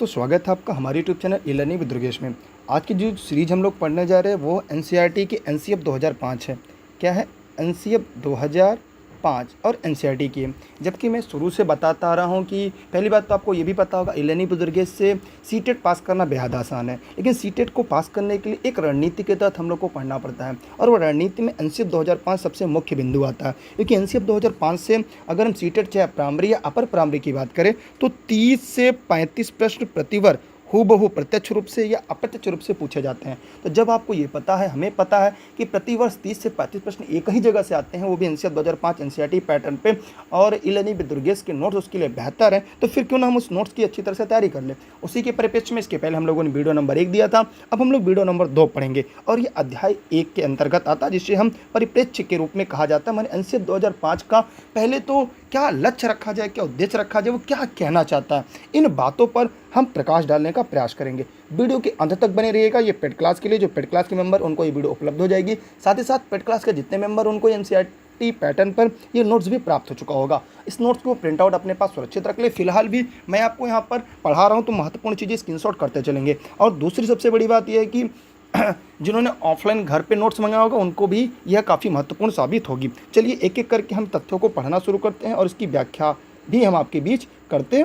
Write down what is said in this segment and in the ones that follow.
तो स्वागत है आपका हमारे YouTube channel E learning with Durgesh में। आज की जो सीरीज हम लोग पढ़ने जा रहे हैं वो एनसीईआरटी की एनसीएफ 2005 है। क्या है? एनसीएफ 2005 और एनसीईआरटी की है। जबकि मैं शुरू से बताता आ रहा हूँ कि पहली बात तो आपको ये भी पता होगा, ई लर्निंग विद दुर्गेश से सीटेट पास करना बेहद आसान है। लेकिन सीटेट को पास करने के लिए एक रणनीति के तहत हम लोग को पढ़ना पड़ता है, और वो रणनीति में एनसीएफ 2005 सबसे मुख्य बिंदु आता है। क्योंकि एनसीएफ 2005 से अगर हम सीटेट चाहे प्राइमरी या अपर प्राइमरी की बात करें तो 30 से 35 प्रश्न प्रतिवर्ष हूबहू प्रत्यक्ष रूप से या अप्रत्यक्ष रूप से पूछे जाते हैं। तो जब आपको ये पता है, हमें पता है कि प्रतिवर्ष 30 से 35 प्रश्न एक ही जगह से आते हैं, वो भी एनसीएफ 2005 एनसीईआरटी पैटर्न पे, और ई लर्निंग विद दुर्गेश के नोट्स उसके लिए बेहतर है, तो फिर क्यों ना हम उस नोट्स की अच्छी तरह से तैयारी कर लें। उसी के परिप्रेक्ष्य में इसके पहले हम लोगों ने वीडियो नंबर 1 दिया था, अब हम लोग वीडियो नंबर 2 पढ़ेंगे, और ये अध्याय 1 के अंतर्गत आता है, जिसे हम परिप्रेक्ष्य के रूप में कहा जाता है। हमारे एनसीएफ 2005 का पहले तो क्या लक्ष्य रखा जाए, क्या उद्देश्य रखा जाए, वो क्या कहना चाहता है, इन बातों पर हम प्रकाश डालने का प्रयास करेंगे। वीडियो के अंत तक बने रहिएगा। ये पेड क्लास के लिए, जो पेड क्लास के मेंबर उनको ये वीडियो उपलब्ध हो जाएगी। साथ ही साथ पेड क्लास के जितने मेंबर उनको एनसीईआरटी पैटर्न पर ये नोट्स भी प्राप्त हो चुका होगा। इस नोट्स को प्रिंट आउट अपने पास सुरक्षित रख ले। फिलहाल भी मैं आपको यहाँ पर पढ़ा रहा हूँ तो महत्वपूर्ण चीज़ें स्क्रीनशॉट करते चलेंगे। और दूसरी सबसे बड़ी बात यह है कि जिन्होंने ऑफलाइन घर पे नोट्स मंगाया होगा उनको भी यह काफ़ी महत्वपूर्ण साबित होगी। चलिए एक एक करके हम तथ्यों को पढ़ना शुरू करते हैं और इसकी व्याख्या भी हम आपके बीच करते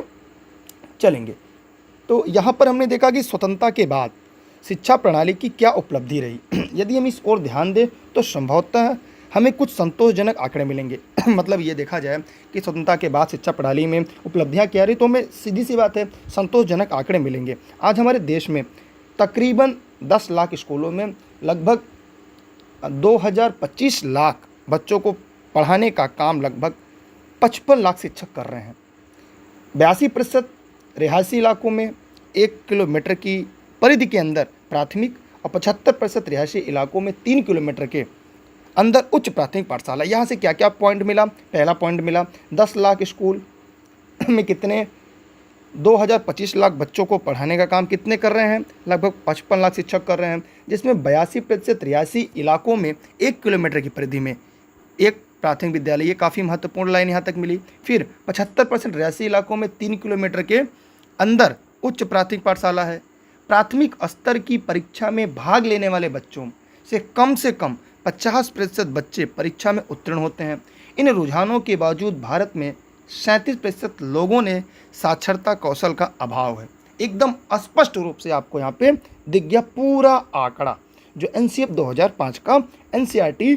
चलेंगे। तो यहाँ पर हमने देखा कि स्वतंत्रता के बाद शिक्षा प्रणाली की क्या उपलब्धि रही। यदि हम इस ओर ध्यान दें तो संभवतः हमें कुछ संतोषजनक आंकड़े मिलेंगे। मतलब ये देखा जाए कि स्वतंत्रता के बाद शिक्षा प्रणाली में उपलब्धियाँ क्या रही, तो हमें सीधी सी बात है संतोषजनक आंकड़े मिलेंगे। आज हमारे देश में तकरीबन 10 लाख स्कूलों में लगभग 2025 लाख बच्चों को पढ़ाने का काम लगभग 55 लाख शिक्षक कर रहे हैं। 82% रिहायशी इलाकों में 1 किलोमीटर की परिधि के अंदर प्राथमिक और 75% रिहायशी इलाकों में 3 किलोमीटर के अंदर उच्च प्राथमिक पाठशाला। यहाँ से क्या क्या पॉइंट मिला? पहला पॉइंट मिला 10 लाख स्कूल में कितने 2025 लाख बच्चों को पढ़ाने का काम कितने कर रहे हैं? लगभग 55 लाख शिक्षक कर रहे हैं, जिसमें 82% रिहायशी इलाकों में 1 किलोमीटर की परिधि में एक प्राथमिक विद्यालय। ये काफ़ी महत्वपूर्ण लाइन यहाँ तक मिली। फिर 75% रिहायशी इलाकों में 3 किलोमीटर के अंदर उच्च प्राथमिक पाठशाला है। प्राथमिक स्तर की परीक्षा में भाग लेने वाले बच्चों से कम 50% बच्चे परीक्षा में उत्तीर्ण होते हैं। इन रुझानों के बावजूद भारत में 37% लोगों ने साक्षरता कौशल का अभाव है। एकदम स्पष्ट रूप से आपको यहाँ पे दिख गया पूरा आंकड़ा जो एनसीएफ 2005 का एनसीईआरटी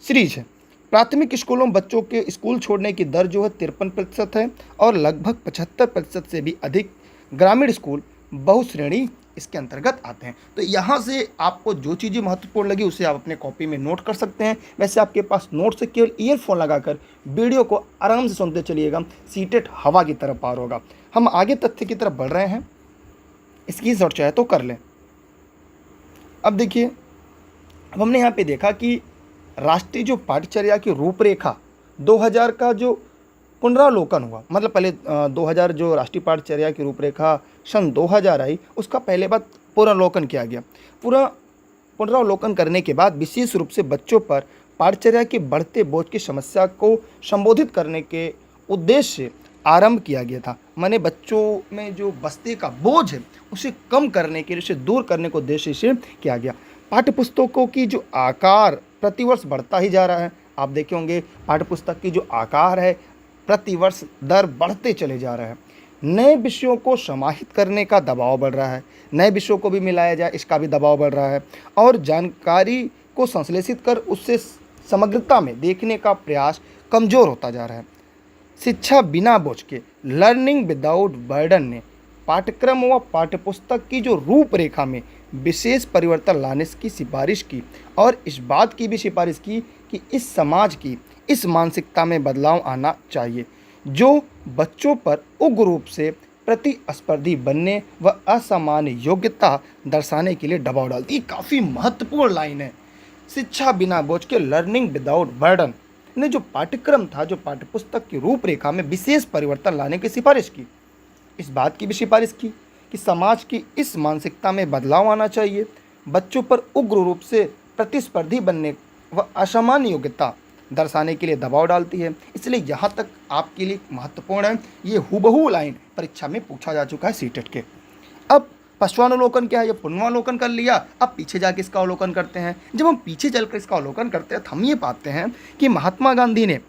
सीरीज है। प्राथमिक स्कूलों में बच्चों के स्कूल छोड़ने की दर जो है 53% है, और लगभग 75% से भी अधिक ग्रामीण स्कूल बहुश्रेणी इसके अंतर्गत आते हैं। तो यहाँ से आपको जो चीज़ें महत्वपूर्ण लगी उसे आप अपने कॉपी में नोट कर सकते हैं। वैसे आपके पास नोट से केवल ईयरफोन लगाकर वीडियो को आराम से सुनते चलिएगा, सीटेट हवा की तरफ पार होगा। हम आगे तथ्य की तरफ बढ़ रहे हैं, स्क्रीनशॉट चाहे तो कर लें। अब देखिए, अब हमने यहाँ पे देखा कि राष्ट्रीय जो पाठ्यचर्या की रूपरेखा 2000 का जो पुनरावलोकन हुआ, मतलब पहले 2000 जो राष्ट्रीय पाठ्यचर्या की रूपरेखा सन 2000 आई, उसका पहले बात पुनरावलोकन किया गया। पूरा पुनरावलोकन करने के बाद विशेष रूप से बच्चों पर पाठ्यचर्या के बढ़ते बोझ की समस्या को संबोधित करने के उद्देश्य से आरंभ किया गया था। माने बच्चों में जो बस्ते का बोझ है उसे कम करने के लिए, उसे दूर करने को उद्देश्य से किया गया। पाठ्यपुस्तकों की जो आकार प्रतिवर्ष बढ़ता ही जा रहा है। आप देखे होंगे पाठ्यपुस्तक की जो आकार है प्रतिवर्ष दर बढ़ते चले जा रहा है। नए विषयों को समाहित करने का दबाव बढ़ रहा है, नए विषयों को भी मिलाया जाए इसका भी दबाव बढ़ रहा है, और जानकारी को संश्लेषित कर उससे समग्रता में देखने का प्रयास कमज़ोर होता जा रहा है। शिक्षा बिना बोझ के, लर्निंग विदाउट बर्डन ने पाठ्यक्रम व पाठ्यपुस्तक की जो रूपरेखा में विशेष परिवर्तन लाने की सिफारिश की, और इस बात की भी सिफारिश की कि इस समाज की इस मानसिकता में बदलाव आना चाहिए जो बच्चों पर उग्र रूप से प्रतिस्पर्धी बनने व असामान्य योग्यता दर्शाने के लिए दबाव डालती है। काफ़ी महत्वपूर्ण लाइन है। शिक्षा बिना बोझ के, लर्निंग विदाउट बर्डन ने जो पाठ्यक्रम था, जो पाठ्यपुस्तक की रूपरेखा में विशेष परिवर्तन लाने की सिफारिश की। इस बात की भी सिफारिश की कि समाज की इस मानसिकता में बदलाव आना चाहिए, बच्चों पर उग्र रूप से प्रतिस्पर्धी बनने व असामान्य योग्यता दर्शाने के लिए दबाव डालती है। इसलिए यहाँ तक आपके लिए महत्वपूर्ण है, ये हुबहू लाइन परीक्षा में पूछा जा चुका है सीटेट के। अब पश्चानुलोकन क्या है, ये पूर्वावलोकन कर लिया। अब पीछे जाके इसका अवलोकन करते हैं। जब हम पीछे चलकर इसका अवलोकन करते हैं तो हम ये पाते हैं कि महात्मा गांधी ने,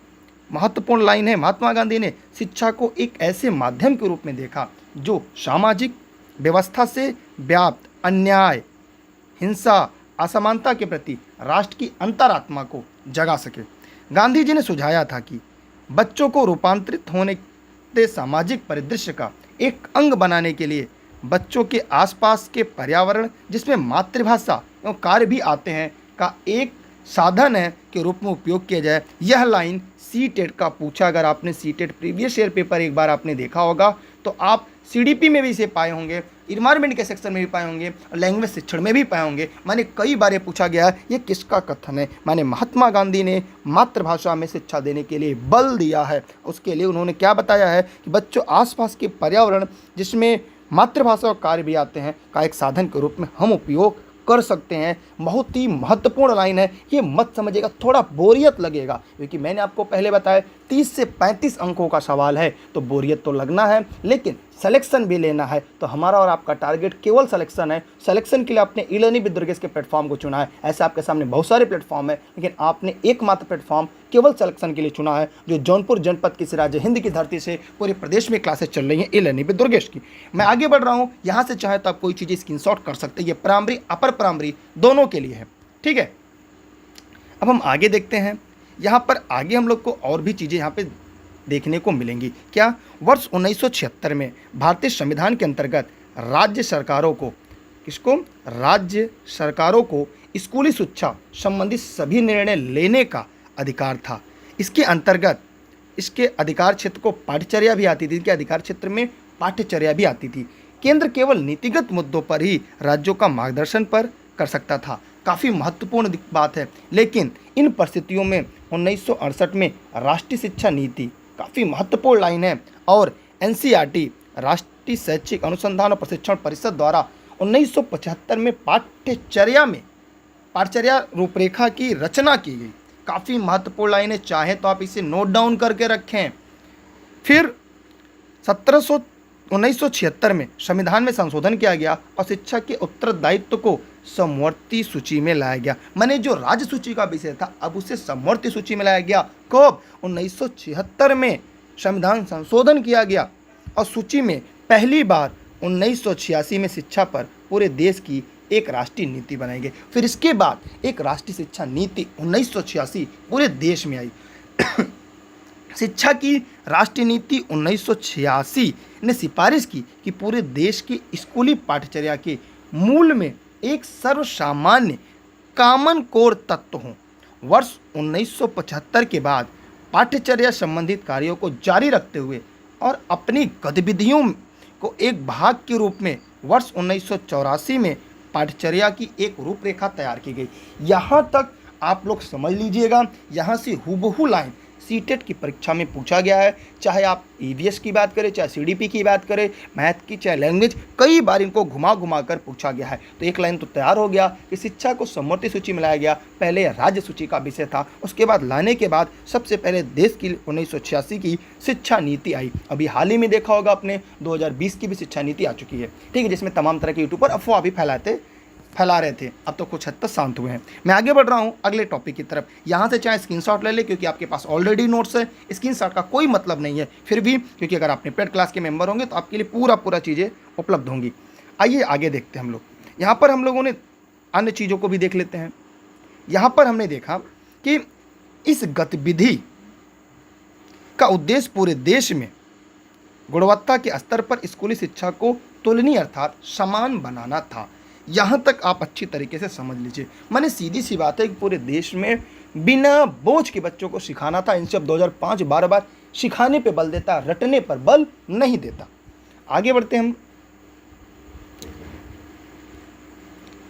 महत्वपूर्ण लाइन है, महात्मा गांधी ने शिक्षा को एक ऐसे माध्यम के रूप में देखा जो सामाजिक व्यवस्था से व्याप्त अन्याय, हिंसा, असमानता के प्रति राष्ट्र की अंतरात्मा को जगा सके। गांधी जी ने सुझाया था कि बच्चों को रूपांतरित होने के सामाजिक परिदृश्य का एक अंग बनाने के लिए बच्चों के आसपास के पर्यावरण, जिसमें मातृभाषा एवं कार्य भी आते हैं, का एक साधन है के रूप में उपयोग किया जाए। यह लाइन सीटेट का पूछा, अगर आपने सीटेट प्रीवियस ईयर पेपर एक बार आपने देखा होगा तो आप सीडीपी में भी इसे पाए होंगे, इन्वायरमेंट के सेक्शन में भी पाए होंगे, और लैंग्वेज शिक्षण में भी पाए होंगे। माने कई बार ये पूछा गया है, ये किसका कथन है। माने महात्मा गांधी ने मातृभाषा में शिक्षा देने के लिए बल दिया है। उसके लिए उन्होंने क्या बताया है कि बच्चों आसपास के पर्यावरण, जिसमें मातृभाषा और कार्य भी आते हैं, का एक साधन के रूप में हम उपयोग कर सकते हैं। बहुत ही महत्वपूर्ण लाइन है। ये मत समझिएगा, थोड़ा बोरियत लगेगा, क्योंकि मैंने आपको पहले बताया 30 से 35 अंकों का सवाल है, तो बोरियत तो लगना है, लेकिन सिलेक्शन भी लेना है। तो हमारा और आपका टारगेट केवल सिलेक्शन है। सिलेक्शन के लिए आपने ई लर्निंग विद दुर्गेश के प्लेटफॉर्म को चुना है। ऐसे आपके सामने बहुत सारे प्लेटफॉर्म है, लेकिन आपने एकमात्र प्लेटफॉर्म केवल सिलेक्शन के लिए चुना है, जो जौनपुर जनपद की राज्य हिंद की धरती से पूरे प्रदेश में क्लासेस चल रही हैं ई लर्निंग विद दुर्गेश की। मैं आगे बढ़ रहा हूँ, यहाँ से चाहे तो आप कोई चीज़ें स्क्रीनशॉट कर सकते हैं। ये प्राइमरी अपर प्राइमरी दोनों के लिए है, ठीक है। अब हम आगे देखते हैं। यहाँ पर आगे हम लोग को और भी चीज़ें यहाँ पे देखने को मिलेंगी। क्या, वर्ष 1976 में भारतीय संविधान के अंतर्गत राज्य सरकारों को, किसको, राज्य सरकारों को स्कूली शिक्षा संबंधी सभी निर्णय लेने का अधिकार था। इसके अंतर्गत इसके अधिकार क्षेत्र को पाठ्यचर्या भी आती थी, इनके अधिकार क्षेत्र में पाठ्यचर्या भी आती थी। केंद्र केवल नीतिगत मुद्दों पर ही राज्यों का मार्गदर्शन पर कर सकता था। काफ़ी महत्वपूर्ण बात है। लेकिन इन परिस्थितियों में 1968 में राष्ट्रीय शिक्षा नीति, काफ़ी महत्वपूर्ण लाइन है, और एनसीईआरटी राष्ट्रीय शैक्षिक अनुसंधान और प्रशिक्षण परिषद द्वारा 1975 में पाठ्यचर्या रूपरेखा की रचना की गई। काफ़ी महत्वपूर्ण लाइन है, चाहे तो आप इसे नोट डाउन करके रखें। फिर 1976 में संविधान में संशोधन किया गया और शिक्षा के उत्तरदायित्व को समवर्ती सूची में लाया गया। माने जो राज्य सूची का विषय था, अब उसे समवर्ती सूची में लाया गया। कब? 1976 में संविधान संशोधन किया गया और सूची में पहली बार 1986 में शिक्षा पर पूरे देश की एक राष्ट्रीय नीति बनाई गई। फिर इसके बाद एक राष्ट्रीय शिक्षा नीति 1986 पूरे देश में आई। शिक्षा की राष्ट्रीय नीति 1986 ने सिफारिश की कि पूरे देश की स्कूली पाठ्यचर्या के मूल में एक सर्वसामान्य कॉमन कोर तत्व हों। वर्ष 1975 के बाद पाठ्यचर्या संबंधित कार्यों को जारी रखते हुए और अपनी गतिविधियों को एक भाग के रूप में वर्ष 1984 में पाठ्यचर्या की एक रूपरेखा तैयार की गई। यहाँ तक आप लोग समझ लीजिएगा। यहाँ से हुबहू लाइन सीटेट की परीक्षा में पूछा गया है। चाहे आप ईवीएस की बात करें, चाहे सीडीपी की बात करें, मैथ की, चाहे लैंग्वेज, कई बार इनको घुमा घुमा कर पूछा गया है। तो एक लाइन तो तैयार हो गया कि शिक्षा को समवर्ती सूची में लाया गया। पहले राज्य सूची का विषय था, उसके बाद लाने के बाद सबसे पहले देश की 1986 की शिक्षा नीति आई। अभी हाल ही में देखा होगा आपने 2020 की भी शिक्षा नीति आ चुकी है, ठीक है, जिसमें तमाम तरह के यूट्यूब पर अफवाह भी फैला रहे थे। अब तो कुछ हद तक शांत हुए हैं। मैं आगे बढ़ रहा हूं अगले टॉपिक की तरफ। यहां से चाहे स्क्रीनशॉट ले ले, क्योंकि आपके पास ऑलरेडी नोट्स है, स्क्रीनशॉट का कोई मतलब नहीं है। फिर भी क्योंकि अगर आपने पेड क्लास के मेंबर होंगे तो आपके लिए पूरा चीज़ें उपलब्ध होंगी। आइए आगे देखते हैं हम लोग। यहाँ पर हम लोगों ने अन्य चीज़ों को भी देख लेते हैं। यहाँ पर हमने देखा कि इस गतिविधि का उद्देश्य पूरे देश में गुणवत्ता के स्तर पर स्कूली शिक्षा को तुलनीय अर्थात समान बनाना था। यहाँ तक आप अच्छी तरीके से समझ लीजिए। माने सीधी सी बात है कि पूरे देश में बिना बोझ के बच्चों को सिखाना था। इनसे अब 2005 बार सिखाने पे बल देता, रटने पर बल नहीं देता। आगे बढ़ते हम।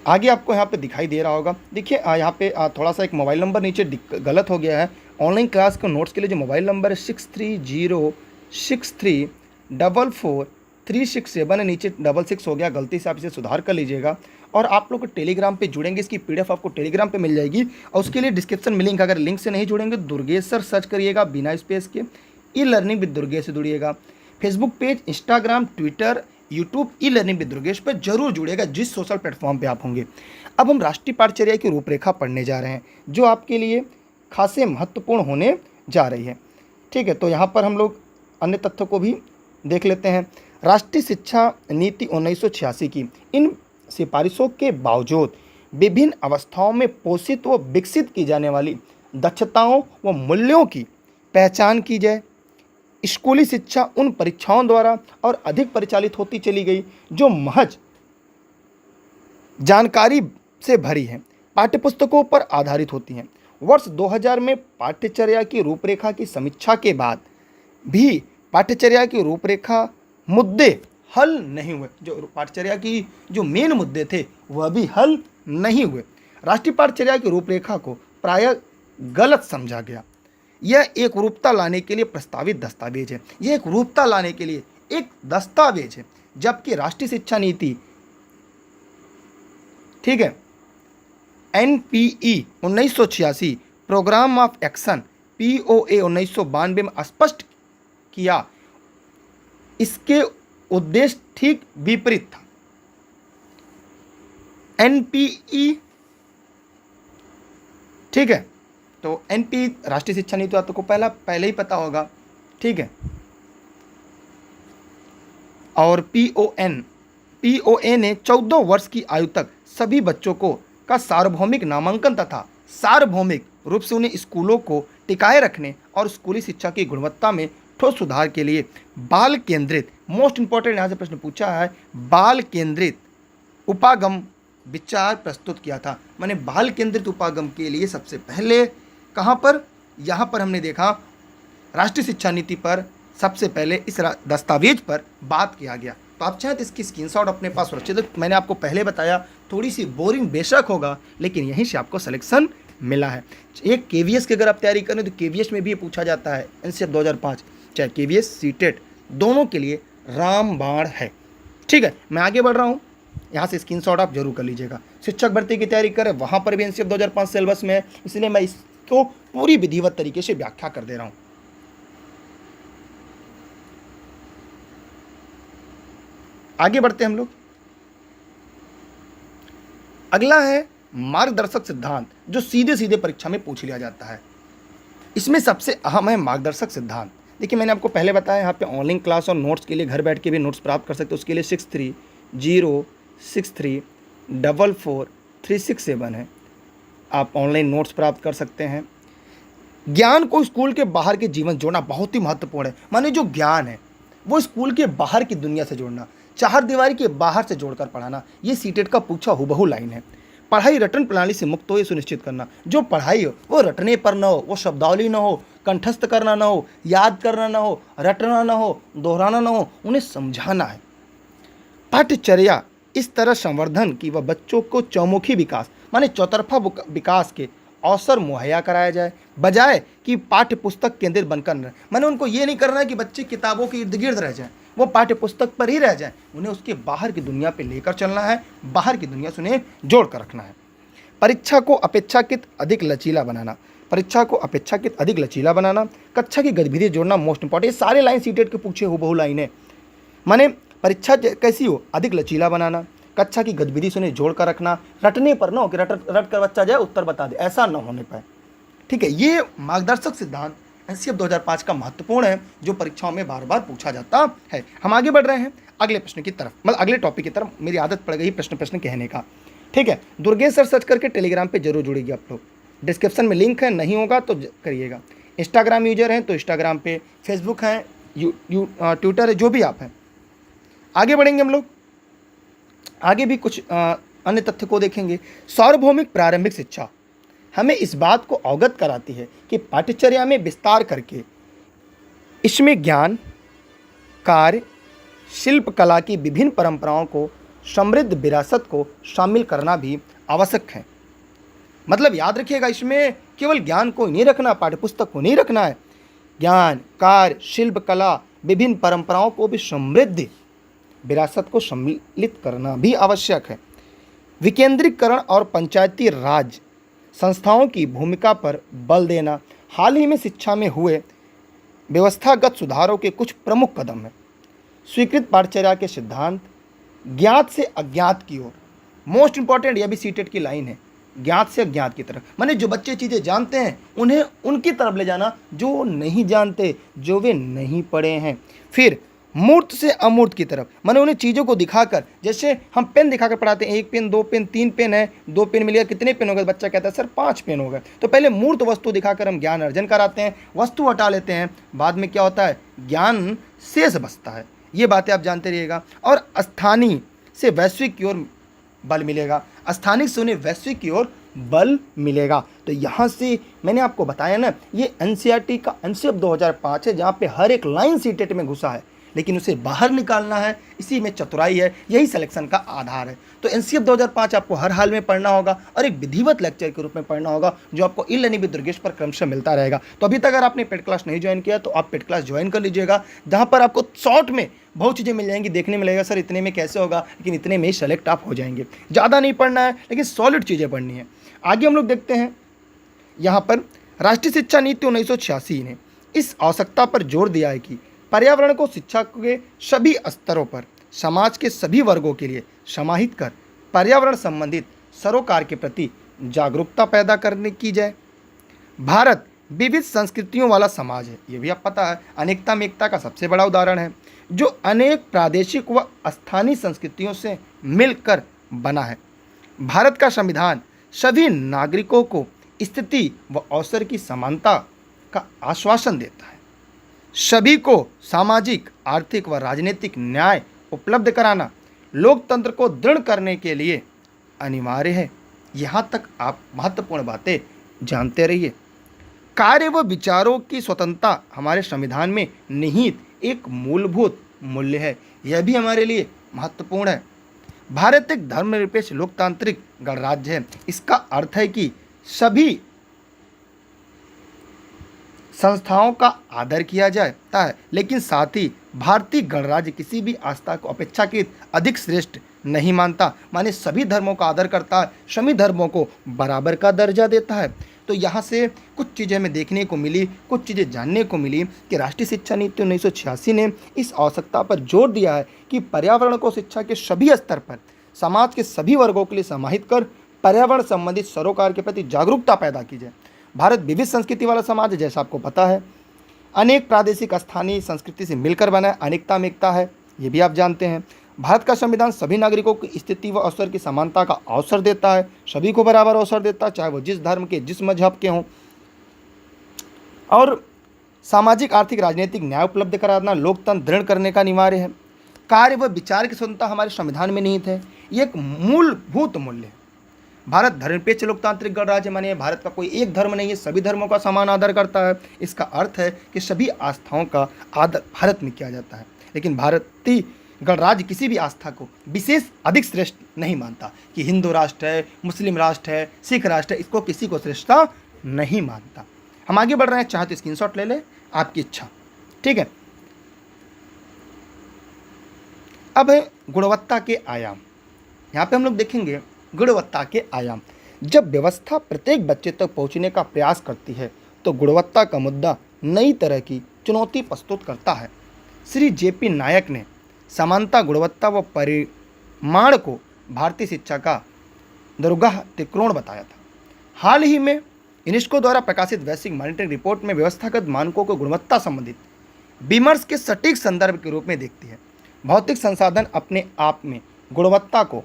आगे आपको यहाँ पे दिखाई दे रहा होगा, देखिए यहाँ पे थोड़ा सा एक मोबाइल नंबर नीचे गलत हो गया है। ऑनलाइन क्लास के नोट्स के लिए जो मोबाइल नंबर है 6306344367 है, नीचे 66 हो गया, गलती से आप इसे सुधार कर लीजिएगा। और आप लोग टेलीग्राम पे जुड़ेंगे, इसकी पीडीएफ आपको टेलीग्राम पे मिल जाएगी। और उसके लिए डिस्क्रिप्शन में लिंक, अगर लिंक से नहीं जुड़ेंगे दुर्गेश सर सर्च करिएगा बिना स्पेस के, ई लर्निंग विद दुर्गेश से जुड़िएगा। Facebook page, Instagram, Twitter, YouTube, e learning with Durgesh पर जरूर जुड़ेगा, जिस सोशल प्लेटफॉर्म पे आप होंगे। अब हम राष्ट्रीय पाठचर्या की रूपरेखा पढ़ने जा रहे हैं, जो आपके लिए खासे महत्वपूर्ण होने जा रही है। ठीक है, तो यहाँ पर हम लोग अन्य तथ्यों को भी देख लेते हैं। राष्ट्रीय शिक्षा नीति 1986 की इन सिफारिशों के बावजूद विभिन्न अवस्थाओं में पोषित व विकसित की जाने वाली दक्षताओं व मूल्यों की पहचान की जाए। स्कूली शिक्षा उन परीक्षाओं द्वारा और अधिक परिचालित होती चली गई जो महज जानकारी से भरी हैं, पाठ्यपुस्तकों पर आधारित होती हैं। वर्ष 2000 में पाठ्यचर्या की रूपरेखा की समीक्षा के बाद भी पाठ्यचर्या की रूपरेखा मुद्दे हल नहीं हुए। जो पाठ्यचर्या की जो मेन मुद्दे थे वह भी हल नहीं हुए। राष्ट्रीय पाठ्यचर्या की रूपरेखा को प्रायः गलत समझा गया। यह एक रूपता लाने के लिए प्रस्तावित दस्तावेज है, यह एक रूपता लाने के लिए एक दस्तावेज है, जबकि राष्ट्रीय शिक्षा नीति, ठीक है, NPE 1986 program of action POA 1992 में स्पष्ट किया, इसके उद्देश्य ठीक विपरीत था। NPE, ठीक है, तो NPE राष्ट्रीय शिक्षा नीति आपको पहले ही पता होगा, ठीक है। और POA ने 14 वर्ष की आयु तक सभी बच्चों को का सार्वभौमिक नामांकन तथा सार्वभौमिक रूप से उन्हें स्कूलों को टिकाए रखने और स्कूली शिक्षा की गुणवत्ता में ठोस सुधार के लिए बाल केंद्रित, मोस्ट इंपॉर्टेंट यहाँ से प्रश्न पूछा है, बाल केंद्रित उपागम विचार प्रस्तुत किया था। मैंने बाल केंद्रित उपागम के लिए सबसे पहले कहाँ पर, यहाँ पर हमने देखा राष्ट्रीय शिक्षा नीति पर सबसे पहले इस दस्तावेज पर बात किया गया। तो आप चाहें तो इसकी स्क्रीनशॉट अपने पास सुरक्षित, मैंने आपको पहले बताया थोड़ी सी बोरिंग बेशक होगा, लेकिन यहीं से आपको सिलेक्शन मिला है। एक KVS की अगर आप तैयारी करें तो KVS में भी ये पूछा जाता है, NCF 2005, चाहे KVS सीटेट दोनों के लिए रामबाण है। ठीक है, मैं आगे बढ़ रहा हूँ, यहाँ से स्क्रीनशॉट आप जरूर कर लीजिएगा। शिक्षक भर्ती की तैयारी करें, वहाँ पर भी NCF 2005 सिलेबस में है, इसलिए मैं इसको पूरी विधिवत तरीके से व्याख्या कर दे रहा हूँ। आगे बढ़ते हैं हम लोग। अगला है मार्गदर्शक सिद्धांत, जो सीधे सीधे परीक्षा में पूछ लिया जाता है। इसमें सबसे अहम है मार्गदर्शक सिद्धांत। देखिए, मैंने आपको पहले बताया यहाँ पे ऑनलाइन क्लास और नोट्स के लिए घर बैठ के भी नोट्स प्राप्त कर सकते हो। उसके लिए 6306344367 है, आप ऑनलाइन नोट्स प्राप्त कर सकते हैं। ज्ञान को स्कूल के बाहर के जीवन जोड़ना बहुत ही महत्वपूर्ण है। माने जो ज्ञान है वो स्कूल के बाहर की दुनिया से जोड़ना, चार दीवारी के बाहर से जोड़कर पढ़ाना, ये सीटेट का पूछा हुबहू लाइन है। पढ़ाई रटन प्रणाली से मुक्त हो, ये सुनिश्चित करना। जो पढ़ाई हो वो रटने पर ना हो, वो शब्दावली ना हो, कंठस्थ करना ना हो, याद करना ना हो, रटना ना हो, दोहराना ना हो, उन्हें समझाना है। पाठ्यचर्या इस तरह संवर्धन की वह बच्चों को चौमुखी विकास माने चौतरफा विकास के अवसर मुहैया कराया जाए, बजाय कि पाठ्य पुस्तक केंद्रित बनकर न रहे। माने उनको ये नहीं करना है कि बच्चे किताबों के इर्द गिर्द रह जाएं, वो पाठ्य पुस्तक पर ही रह जाएं। उन्हें उसके बाहर की दुनिया पे लेकर चलना है, बाहर की दुनिया से उन्हें जोड़ कर रखना है। परीक्षा को अपेक्षाकृत अधिक लचीला बनाना, परीक्षा को अपेक्षाकृत अधिक लचीला बनाना, कक्षा की गतिविधि जोड़ना मोस्ट इंपॉर्टेंट। ये सारे लाइन सीटेट के पूछे हुबहू लाइन है। माने परीक्षा कैसी हो, अधिक लचीला बनाना, कक्षा की गतिविधि से उन्हें जोड़ कर रखना, रटने पर ना हो कि रट कर बच्चा जाए उत्तर बता दे, ऐसा न होने पाए। ठीक है, ये मार्गदर्शक सिद्धांत NCF 2005 का महत्वपूर्ण है, जो परीक्षाओं में बार बार पूछा जाता है। हम आगे बढ़ रहे हैं अगले प्रश्न की तरफ, मतलब अगले टॉपिक की तरफ। मेरी आदत पड़ गई प्रश्न कहने का। ठीक है, दुर्गेश सर सर्च करके टेलीग्राम पे जरूर जुड़ेगी आप लोग। डिस्क्रिप्शन में लिंक है, नहीं होगा तो करिएगा। इंस्टाग्राम यूजर हैं तो इंस्टाग्राम पे, फेसबुक है, ट्विटर है, जो भी आप हैं। आगे बढ़ेंगे हम लोग, आगे भी कुछ अन्य तथ्य को देखेंगे। सार्वभौमिक प्रारंभिक शिक्षा हमें इस बात को अवगत कराती है कि पाठ्यचर्या में विस्तार करके इसमें ज्ञान, कार्य, शिल्प कला की विभिन्न परंपराओं को, समृद्ध विरासत को शामिल करना भी आवश्यक है। मतलब याद रखिएगा, इसमें केवल ज्ञान को नहीं रखना, पाठ्यपुस्तक को नहीं रखना है, ज्ञान, कार्य, शिल्प कला, विभिन्न परंपराओं को भी समृद्ध विरासत को सम्मिलित करना भी आवश्यक है। विकेंद्रीकरण और पंचायती राज संस्थाओं की भूमिका पर बल देना हाल ही में शिक्षा में हुए व्यवस्थागत सुधारों के कुछ प्रमुख कदम हैं। स्वीकृत पाठचर्या के सिद्धांत, ज्ञात से अज्ञात की ओर। मोस्ट इंपॉर्टेंट, यह भी सीटेट की लाइन है, ज्ञात से अज्ञात की तरफ, माने जो बच्चे चीज़ें जानते हैं उन्हें उनकी तरफ ले जाना, जो नहीं जानते, जो वे नहीं पढ़े हैं। फिर मूर्त से अमूर्त की तरफ, माने उन्हें चीज़ों को दिखाकर, जैसे हम पेन दिखाकर पढ़ाते हैं, 1 पेन 2 पेन 3 पेन है, 2 पेन मिल गया, कितने पेन हो गए, बच्चा कहता है सर 5 पेन हो गए। तो पहले मूर्त वस्तु दिखाकर हम ज्ञान अर्जन कराते हैं, वस्तु हटा लेते हैं, बाद में क्या होता है, ज्ञान शेष बचता है। ये बातें आप जानते रहिएगा। और स्थानीय से वैश्विक की ओर बल मिलेगा, स्थानिक से उन्हें वैश्विक की ओर बल मिलेगा। तो यहाँ से मैंने आपको बताया ना, ये एनसीईआरटी का एनसीएफ 2005 है, जहाँ पे हर एक लाइन सीटेट में घुसा है, लेकिन उसे बाहर निकालना है, इसी में चतुराई है, यही सिलेक्शन का आधार है। तो एनसीएफ 2005 आपको हर हाल में पढ़ना होगा और एक विधिवत लेक्चर के रूप में पढ़ना होगा, जो आपको ई लर्निंग विद दुर्गेश पर क्रमशः मिलता रहेगा। तो अभी तक अगर आपने पेड क्लास नहीं ज्वाइन किया तो आप पेड क्लास ज्वाइन कर लीजिएगा, जहाँ पर आपको शॉर्ट में बहुत चीज़ें मिल जाएंगी, देखने में लगेगा सर इतने में कैसे होगा, लेकिन इतने में ही सेलेक्ट आप हो जाएंगे। ज़्यादा नहीं पढ़ना है, लेकिन सॉलिड चीज़ें पढ़नी है। आगे हम लोग देखते हैं, यहाँ पर राष्ट्रीय शिक्षा नीति 1986 ने इस आवश्यकता पर जोर दिया है कि पर्यावरण को शिक्षा के सभी स्तरों पर समाज के सभी वर्गों के लिए समाहित कर पर्यावरण संबंधित सरोकार के प्रति जागरूकता पैदा करने की जाए। भारत विविध संस्कृतियों वाला समाज है, ये भी आप पता है, अनेकता में एकता का सबसे बड़ा उदाहरण है, जो अनेक प्रादेशिक व स्थानीय संस्कृतियों से मिलकर बना है। भारत का संविधान सभी नागरिकों को स्थिति व अवसर की समानता का आश्वासन देता है। सभी को सामाजिक, आर्थिक व राजनीतिक न्याय उपलब्ध कराना लोकतंत्र को दृढ़ करने के लिए अनिवार्य है। यहाँ तक आप महत्वपूर्ण बातें जानते रहिए। कार्य व विचारों की स्वतंत्रता हमारे संविधान में निहित एक मूलभूत मूल्य है, यह भी हमारे लिए महत्वपूर्ण है। भारत एक धर्मनिरपेक्ष लोकतांत्रिक गणराज्य है। इसका अर्थ है कि सभी संस्थाओं का आदर किया जाता है, लेकिन साथ ही भारतीय गणराज्य किसी भी आस्था को अपेक्षाकृत अधिक श्रेष्ठ नहीं मानता, माने सभी धर्मों का आदर करता है, सभी धर्मों को बराबर का दर्जा देता है। तो यहाँ से कुछ चीज़ें हमें देखने को मिली, कुछ चीज़ें जानने को मिली कि राष्ट्रीय शिक्षा नीति 1986 ने इस आवश्यकता पर जोर दिया है कि पर्यावरण को शिक्षा के सभी स्तर पर समाज के सभी वर्गों के लिए समाहित कर पर्यावरण संबंधित सरोकार के प्रति जागरूकता पैदा की जाए। भारत विविध संस्कृति वाला समाज है, जैसा आपको पता है, अनेक प्रादेशिक स्थानीय संस्कृति से मिलकर बना है, अनेकता में एकता है, ये भी आप जानते हैं। भारत का संविधान सभी नागरिकों की स्थिति व अवसर की समानता का अवसर देता है, सभी को बराबर अवसर देता है, चाहे वो जिस धर्म के, जिस मजहब के हों। और सामाजिक, आर्थिक, राजनीतिक न्याय उपलब्ध कराना लोकतंत्र दृढ़ करने का अनिवार्य है। कार्य व विचार की स्वतंत्रता हमारे संविधान में निहित है, ये एक मूलभूत मूल्य है। भारत धर्मनिरपेक्ष लोकतांत्रिक गणराज्य, माने भारत का कोई एक धर्म नहीं है, सभी धर्मों का समान आदर करता है। इसका अर्थ है कि सभी आस्थाओं का आदर भारत में किया जाता है, लेकिन भारतीय गणराज्य किसी भी आस्था को विशेष अधिक श्रेष्ठ नहीं मानता कि हिंदू राष्ट्र है, मुस्लिम राष्ट्र है, सिख राष्ट्र है, इसको किसी को श्रेष्ठता नहीं मानता। हम आगे बढ़ रहे हैं, चाहे तो स्क्रीनशॉट ले ले, आपकी इच्छा, ठीक है। अब है गुणवत्ता के आयाम। यहाँ पे हम लोग देखेंगे गुणवत्ता के आयाम। जब व्यवस्था प्रत्येक बच्चे तक पहुँचने का प्रयास करती है तो गुणवत्ता का मुद्दा नई तरह की चुनौती प्रस्तुत करता है। श्री जेपी नायक ने समानता, गुणवत्ता व परिमाण को भारतीय शिक्षा का दुर्गह त्रिकोण बताया था। हाल ही में यूनेस्को द्वारा प्रकाशित वैश्विक मॉनिटरिंग रिपोर्ट में व्यवस्थागत मानकों को गुणवत्ता संबंधित विमर्श के सटीक संदर्भ के रूप में देखती है। भौतिक संसाधन अपने आप में गुणवत्ता को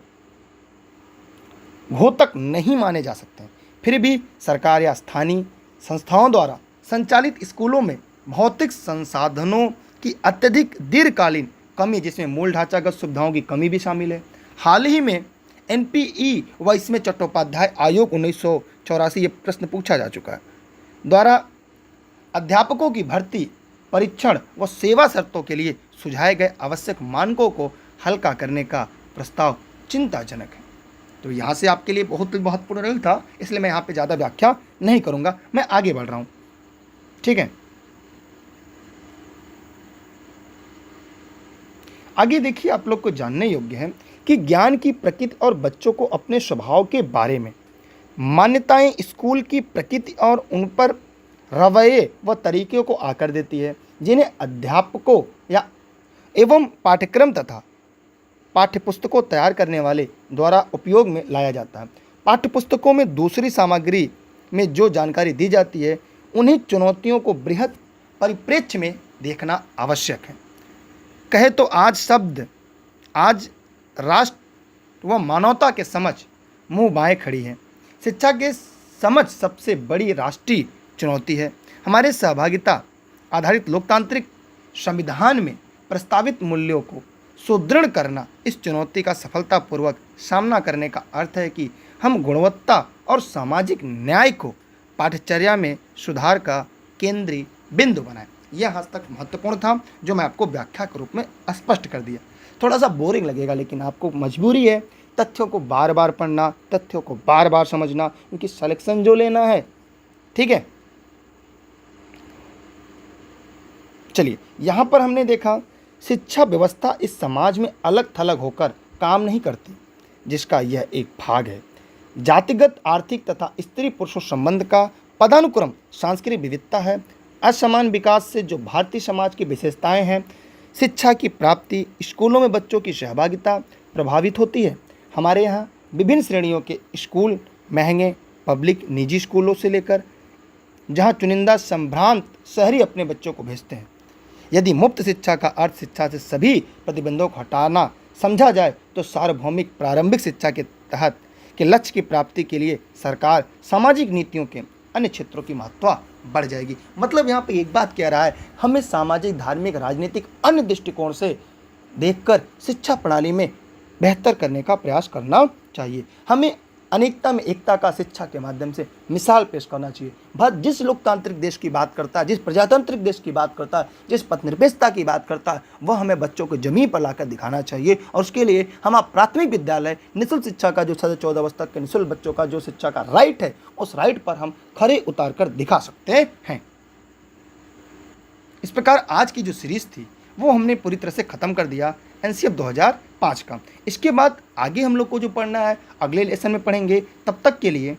घोतक नहीं माने जा सकते हैं, फिर भी सरकार या स्थानीय संस्थाओं द्वारा संचालित स्कूलों में भौतिक संसाधनों की अत्यधिक दीर्घकालीन कमी, जिसमें मूल ढांचागत सुविधाओं की कमी भी शामिल है। हाल ही में एनपीई व इसमें चट्टोपाध्याय आयोग 1984, ये प्रश्न पूछा जा चुका है, द्वारा अध्यापकों की भर्ती, परीक्षण व सेवा शर्तों के लिए सुझाए गए आवश्यक मानकों को हल्का करने का प्रस्ताव चिंताजनक है। तो यहाँ से आपके लिए बहुत महत्वपूर्ण रहा था, इसलिए मैं यहाँ पे ज़्यादा व्याख्या नहीं करूँगा, मैं आगे बढ़ रहा हूँ, ठीक है। आगे देखिए, आप लोग को जानने योग्य है कि ज्ञान की प्रकृति और बच्चों को अपने स्वभाव के बारे में मान्यताएं स्कूल की प्रकृति और उन पर रवैये व तरीक़ों को आकर देती है, जिन्हें अध्यापकों या एवं पाठ्यक्रम तथा पाठ्यपुस्तकों तैयार करने वाले द्वारा उपयोग में लाया जाता है। पाठ्यपुस्तकों में दूसरी सामग्री में जो जानकारी दी जाती है, उन्हीं चुनौतियों को बृहद परिप्रेक्ष्य में देखना आवश्यक है। कहे तो आज राष्ट्र व मानवता के समझ मुंह बाएं खड़ी है। शिक्षा के समझ सबसे बड़ी राष्ट्रीय चुनौती है। हमारे सहभागिता आधारित लोकतांत्रिक संविधान में प्रस्तावित मूल्यों को सुदृढ़ करना इस चुनौती का सफलतापूर्वक सामना करने का अर्थ है कि हम गुणवत्ता और सामाजिक न्याय को पाठ्यचर्या में सुधार का केंद्रीय बिंदु बनाएं। यह आज तक महत्वपूर्ण था, जो मैं आपको व्याख्या के रूप में स्पष्ट कर दिया। थोड़ा सा बोरिंग लगेगा, लेकिन आपको मजबूरी है तथ्यों को बार बार पढ़ना, तथ्यों को बार बार समझना, क्योंकि सिलेक्शन जो लेना है। ठीक है, चलिए यहाँ पर हमने देखा शिक्षा व्यवस्था इस समाज में अलग थलग होकर काम नहीं करती, जिसका यह एक भाग है। जातिगत, आर्थिक तथा स्त्री पुरुषों संबंध का पदानुक्रम सांस्कृतिक विविधता है। असमान विकास से जो भारतीय समाज की विशेषताएं हैं, शिक्षा की प्राप्ति, स्कूलों में बच्चों की सहभागिता प्रभावित होती है। हमारे यहाँ विभिन्न श्रेणियों के स्कूल, महंगे पब्लिक निजी स्कूलों से लेकर जहाँ चुनिंदा संभ्रांत शहरी अपने बच्चों को भेजते हैं। यदि मुफ्त शिक्षा का अर्थ शिक्षा से सभी प्रतिबंधों को हटाना समझा जाए, तो सार्वभौमिक प्रारंभिक शिक्षा के तहत के लक्ष्य की प्राप्ति के लिए सरकार सामाजिक नीतियों के अन्य क्षेत्रों की महत्ता बढ़ जाएगी। मतलब यहाँ पे एक बात कह रहा है, हमें सामाजिक, धार्मिक, राजनीतिक अन्य दृष्टिकोण से देखकर शिक्षा प्रणाली में बेहतर करने का प्रयास करना चाहिए। हमें अनेकता में एकता का शिक्षा के माध्यम से मिसाल पेश करना चाहिए। भारत जिस लोकतांत्रिक देश की बात करता है, जिस प्रजातांत्रिक देश की बात करता है, जिस पथनिरपेक्षता की बात करता है, वह हमें बच्चों को जमीन पर लाकर दिखाना चाहिए। और उसके लिए हम प्राथमिक विद्यालय निःशुल्क शिक्षा का जो 6 से 14 वर्ष तक के निःशुल्क बच्चों का जो शिक्षा का राइट है, उस राइट पर हम खरे उतार कर दिखा सकते हैं। इस प्रकार आज की जो सीरीज थी वो हमने पूरी तरह से ख़त्म कर दिया एनसीएफ 2005 का। इसके बाद आगे हम लोग को जो पढ़ना है अगले लेसन में पढ़ेंगे। तब तक के लिए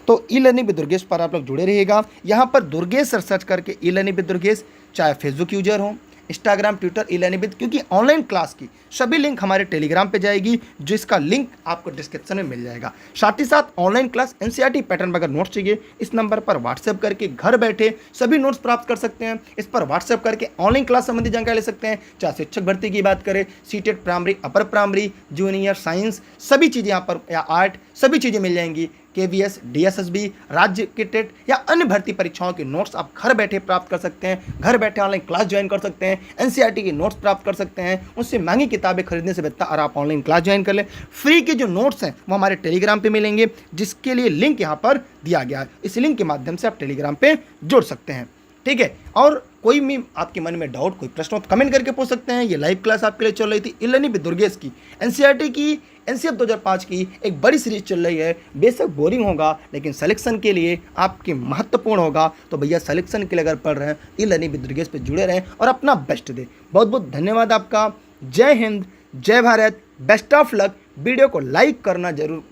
तो ई लर्निंग विद दुर्गेश पर आप लोग जुड़े रहिएगा। यहाँ पर दुर्गेश सर्च करके ई लर्निंग विद दुर्गेश, चाहे फेसबुक यूजर हो, Instagram, Twitter, E learning with, क्योंकि ऑनलाइन क्लास की सभी लिंक हमारे टेलीग्राम पे जाएगी, जिसका लिंक आपको डिस्क्रिप्शन में मिल जाएगा। साथ ही साथ ऑनलाइन क्लास एनसीईआरटी पैटर्न पर अगर नोट्स चाहिए, इस नंबर पर व्हाट्सएप करके घर बैठे सभी नोट्स प्राप्त कर सकते हैं। इस पर व्हाट्सएप करके ऑनलाइन क्लास संबंधी जानकारी ले सकते हैं। चाहे शिक्षक भर्ती की बात करें, CTET primary, upper primary, junior, science, सभी चीज़ें यहाँ पर, या आर्ट, सभी चीज़ें मिल जाएंगी। केवीएस, डीएसएसबी, राज्य के टेट या अन्य भर्ती परीक्षाओं के नोट्स आप घर बैठे प्राप्त कर सकते हैं। घर बैठे ऑनलाइन क्लास ज्वाइन कर सकते हैं, एनसीईआरटी के नोट्स प्राप्त कर सकते हैं। उससे महंगी किताबें खरीदने से बेहतर और आप ऑनलाइन क्लास ज्वाइन कर लें। फ्री के जो नोट्स हैं वो हमारे टेलीग्राम पे मिलेंगे, जिसके लिए लिंक यहाँ पर दिया गया है। इस लिंक के माध्यम से आप टेलीग्राम पे जुड़ सकते हैं। ठीक है, और कोई भी आपके मन में डाउट, कोई प्रश्न हो तो कमेंट करके पूछ सकते हैं। ये लाइव क्लास आपके लिए चल रही थी ई लर्निंग विद दुर्गेश की, एनसीईआरटी की एनसीएफ 2005 की एक बड़ी सीरीज चल रही है। बेशक बोरिंग होगा, लेकिन सिलेक्शन के लिए आपके महत्वपूर्ण होगा। तो भैया सिलेक्शन के लिए अगर पढ़ रहे हैं, ई लर्निंग विद दुर्गेश पे जुड़े रहें और अपना बेस्ट दें। बहुत बहुत धन्यवाद आपका। जय हिंद, जय Bharat, best of luck. Video को लाइक करना जरूर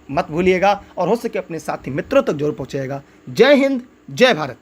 मत भूलिएगा और हो सके अपने साथी मित्रों तक जरूर पहुँचाइएगा। जय हिंद, जय भारत।